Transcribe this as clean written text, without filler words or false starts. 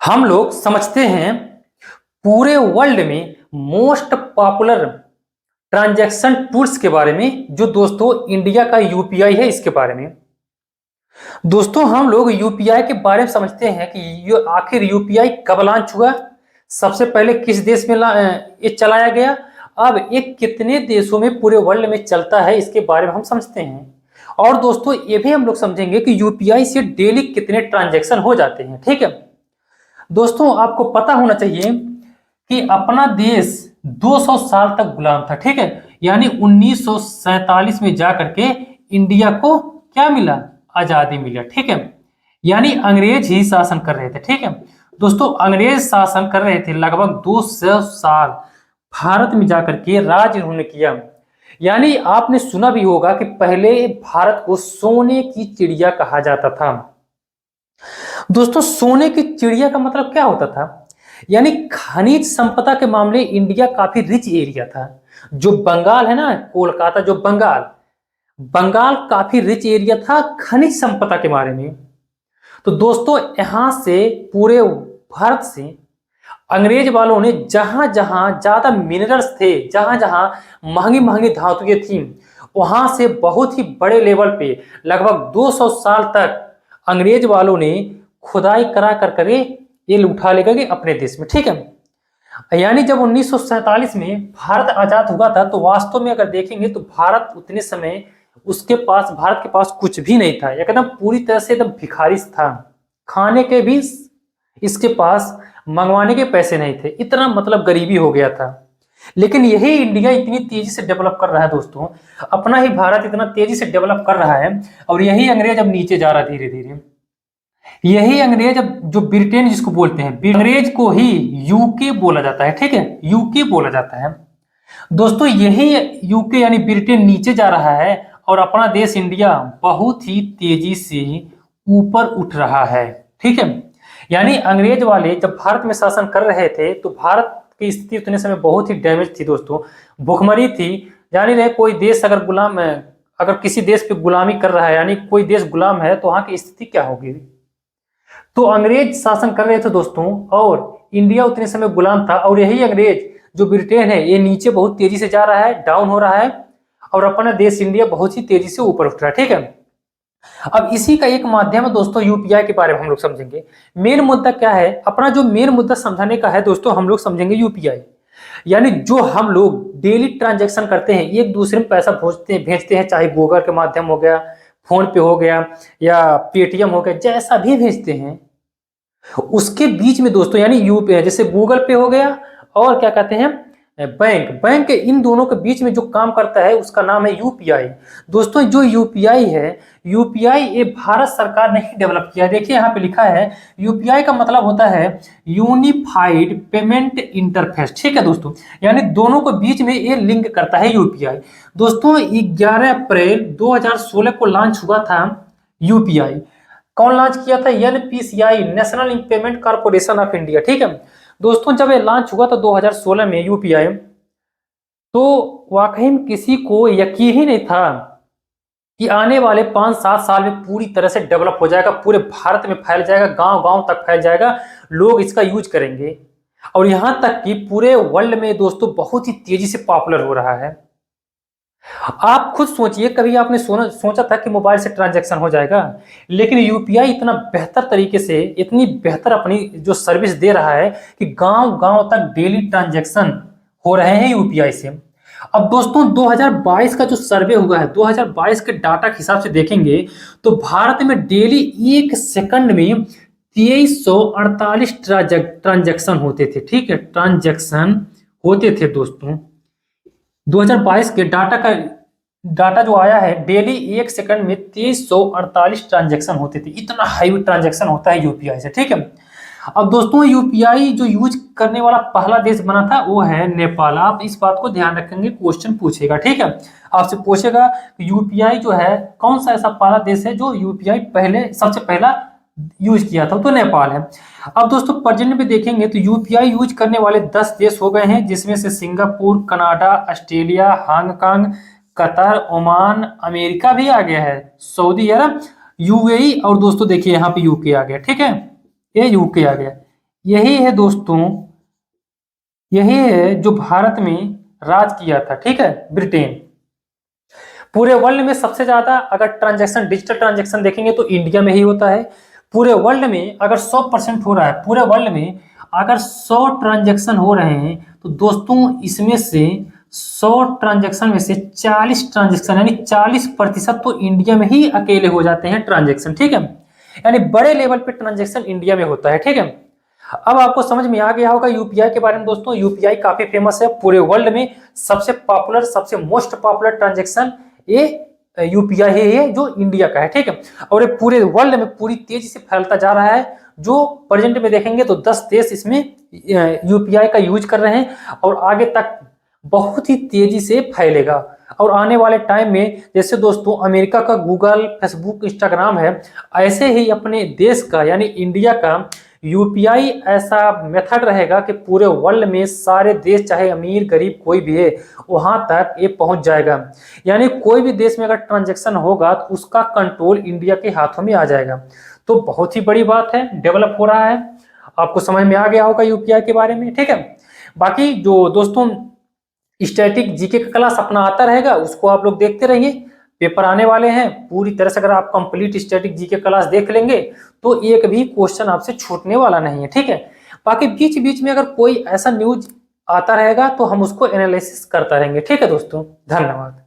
हम लोग समझते हैं पूरे वर्ल्ड में मोस्ट पॉपुलर ट्रांजैक्शन टूल्स के बारे में, जो दोस्तों इंडिया का यूपीआई है इसके बारे में। दोस्तों हम लोग यूपीआई के बारे में समझते हैं कि ये आखिर यूपीआई कब लॉन्च हुआ, सबसे पहले किस देश में ये चलाया गया, अब ये कितने देशों में पूरे वर्ल्ड में चलता है इसके बारे में हम समझते हैं। और दोस्तों ये भी हम लोग समझेंगे कि यूपीआई से डेली कितने ट्रांजैक्शन हो जाते हैं। ठीक है दोस्तों, आपको पता होना चाहिए कि अपना देश 200 साल तक गुलाम था। ठीक है, यानी 1947 में जाकर के इंडिया को क्या मिला, आजादी मिला। ठीक है, यानी अंग्रेज ही शासन कर रहे थे। ठीक है दोस्तों, अंग्रेज शासन कर रहे थे लगभग 200 साल, भारत में जाकर के राज इन्होंने किया। यानी आपने सुना भी होगा कि पहले भारत को सोने की चिड़िया कहा जाता था। दोस्तों सोने की चिड़िया का मतलब क्या होता था, यानी खनिज संपदा के मामले इंडिया काफी रिच एरिया था। जो बंगाल है ना, कोलकाता, जो बंगाल बंगाल काफी रिच एरिया था खनिज संपदा के बारे में। तो दोस्तों यहां से पूरे भारत से अंग्रेज वालों ने जहां जहां ज्यादा मिनरल्स थे, जहां जहां महंगी महंगी धातुएं थी, वहां से बहुत ही बड़े लेवल पे लगभग 200 साल तक अंग्रेज वालों ने खुदाई करा कर करे ये उठा लेकर के अपने देश में। ठीक है, यानी जब 1947 में भारत आजाद हुआ था तो वास्तव में अगर देखेंगे तो भारत उतने समय भारत के पास कुछ भी नहीं था, एकदम पूरी तरह से एकदम भिखारी था। खाने के भी इसके पास मंगवाने के पैसे नहीं थे, इतना मतलब गरीबी हो गया था। लेकिन यही इंडिया इतनी तेजी से डेवलप कर रहा है दोस्तों, अपना ही भारत इतना तेजी से डेवलप कर रहा है, और यही अंग्रेज अब नीचे जा रहा है धीरे धीरे। यही अंग्रेज अब जो ब्रिटेन जिसको बोलते हैं, अंग्रेज को ही यूके बोला जाता है। ठीक है, यूके बोला जाता है। दोस्तों यही यूके यानी ब्रिटेन नीचे जा रहा है और अपना देश इंडिया बहुत ही तेजी से ऊपर उठ रहा है। ठीक है, यानी अंग्रेज वाले जब भारत में शासन कर रहे थे तो भारत की स्थिति उतने समय बहुत ही डैमेज थी दोस्तों, भुखमरी थी। जान ही रहे कोई देश अगर गुलाम है, अगर किसी देश पे गुलामी कर रहा है, यानी कोई देश गुलाम है तो वहां की स्थिति क्या होगी। तो अंग्रेज शासन कर रहे थे दोस्तों और इंडिया उतने समय गुलाम था, और यही अंग्रेज जो ब्रिटेन है ये नीचे बहुत तेजी से जा रहा है, डाउन हो रहा है, और अपना देश इंडिया बहुत ही तेजी से ऊपर उठ रहा है। ठीक है, अब इसी का एक माध्यम है दोस्तों यूपीआई के बारे में हम लोग समझेंगे। मेन मुद्दा क्या है, अपना जो मेन मुद्दा समझाने का है दोस्तों, हम लोग समझेंगे यूपीआई। यानी जो हम लोग डेली ट्रांजैक्शन करते हैं, एक दूसरे में पैसा भेजते हैं, चाहे गूगल के माध्यम हो गया, फोन पे हो गया, या पेटीएम हो गया, जैसा भी भेजते हैं उसके बीच में दोस्तों, यानी यूपीआई जैसे गूगल पे हो गया और क्या कहते हैं बैंक, इन दोनों के बीच में जो काम करता है उसका नाम है यूपीआई। दोस्तों जो यूपीआई है, यूपीआई ये भारत सरकार ने ही डेवलप किया है। देखिए यहाँ पे लिखा है यूपीआई का मतलब होता है यूनिफाइड पेमेंट इंटरफेस। ठीक है दोस्तों, यानी दोनों को बीच में ये लिंक करता है यूपीआई। दोस्तों 11 अप्रैल 2016 को लॉन्च हुआ था यूपीआई। कौन लॉन्च किया था, NPCI, national payment corporation of India. ठीक है दोस्तों, जब ये लॉन्च हुआ था 2016 में यूपीआई, तो वाकई में किसी को यकीन ही नहीं था कि आने वाले 5-7 साल में पूरी तरह से डेवलप हो जाएगा, पूरे भारत में फैल जाएगा, गांव गांव तक फैल जाएगा, लोग इसका यूज करेंगे, और यहां तक कि पूरे वर्ल्ड में दोस्तों बहुत ही तेजी से पॉपुलर हो रहा है। आप खुद सोचिए, कभी आपने सोचा था कि मोबाइल से ट्रांजैक्शन हो जाएगा, लेकिन यूपीआई इतना बेहतर तरीके से, इतनी बेहतर अपनी जो सर्विस दे रहा है कि गांव गांव तक डेली ट्रांजैक्शन हो रहे हैं यूपीआई से। अब दोस्तों 2022 का जो सर्वे हुआ है, 2022 के डाटा के हिसाब से देखेंगे तो भारत में डेली 1 सेकंड में 2348 ट्रांजैक्शन होते थे। ठीक है, ट्रांजैक्शन होते थे दोस्तों। 2022 के डाटा जो आया है, डेली 1 सेकंड में 2348 ट्रांजैक्शन होते थे, इतना हाई ट्रांजैक्शन होता है यूपीआई से। ठीक है, अब दोस्तों यूपीआई जो यूज करने वाला पहला देश बना था वो है नेपाल। आप इस बात को ध्यान रखेंगे, क्वेश्चन पूछेगा। ठीक है, आपसे पूछेगा यूपीआई जो है कौन सा ऐसा पहला देश है जो यूपीआई सबसे पहला यूज किया था, तो नेपाल है। अब दोस्तों प्रेजेंट में देखेंगे तो यूपीआई यूज करने वाले 10 देश हो गए हैं, जिसमें से Singapore, Canada, Australia, Hong Kong, Qatar, Oman, America भी आ गया है, सऊदी अरब, यूएई, और दोस्तों देखिए यहाँ पे यूके आ गया। ठीक है, ये यूके आ गया, यही है दोस्तों, यही है जो भारत में राज किया था, ठीक है, ब्रिटेन। पूरे वर्ल्ड में सबसे ज्यादा अगर ट्रांजैक्शन, डिजिटल ट्रांजैक्शन देखेंगे तो इंडिया में ही होता है। पूरे वर्ल्ड में अगर 100% हो रहा है, पूरे वर्ल्ड में अगर 100 ट्रांजैक्शन हो रहे हैं तो दोस्तों इसमें से 100 ट्रांजैक्शन में से 40 ट्रांजैक्शन यानी 40% तो इंडिया में ही अकेले हो जाते हैं ट्रांजैक्शन, ठीक है। यानी बड़े लेवल पे ट्रांजैक्शन इंडिया में होता है, ठीक है। अब आपको समझ में आ गया होगा यूपीआई के बारे में। दोस्तों यूपीआई काफी फेमस है पूरे वर्ल्ड में, सबसे पॉपुलर, सबसे मोस्ट पॉपुलर ट्रांजैक्शन ये यूपीआई है, ये जो इंडिया का है, ठीक है। और ये पूरे वर्ल्ड में पूरी तेजी से फैलता जा रहा है। जो प्रेजेंट में देखेंगे तो 10 देश इसमें यूपीआई का यूज कर रहे हैं और आगे तक बहुत ही तेजी से फैलेगा। और आने वाले टाइम में जैसे दोस्तों अमेरिका का गूगल, फेसबुक, इंस्टाग्राम है, ऐसे ही अपने देश का यानी इंडिया का यूपीआई ऐसा मेथड रहेगा कि पूरे वर्ल्ड में सारे देश, चाहे अमीर गरीब कोई भी है, वहां तक ये पहुंच जाएगा। यानी कोई भी देश में अगर ट्रांजैक्शन होगा तो उसका कंट्रोल इंडिया के हाथों में आ जाएगा। तो बहुत ही बड़ी बात है, डेवलप हो रहा है। आपको समझ में आ गया होगा यूपीआई के बारे में, ठीक है। बाकी जो दोस्तों स्टैटिक जीके का क्लास अपना आता रहेगा, उसको आप लोग देखते रहिए। पेपर आने वाले हैं, पूरी तरह से अगर आप कंप्लीट स्टैटिक जीके क्लास देख लेंगे तो एक भी क्वेश्चन आपसे छूटने वाला नहीं है, ठीक है। बाकी बीच बीच में अगर कोई ऐसा न्यूज आता रहेगा तो हम उसको एनालिसिस करता रहेंगे, ठीक है दोस्तों। धन्यवाद।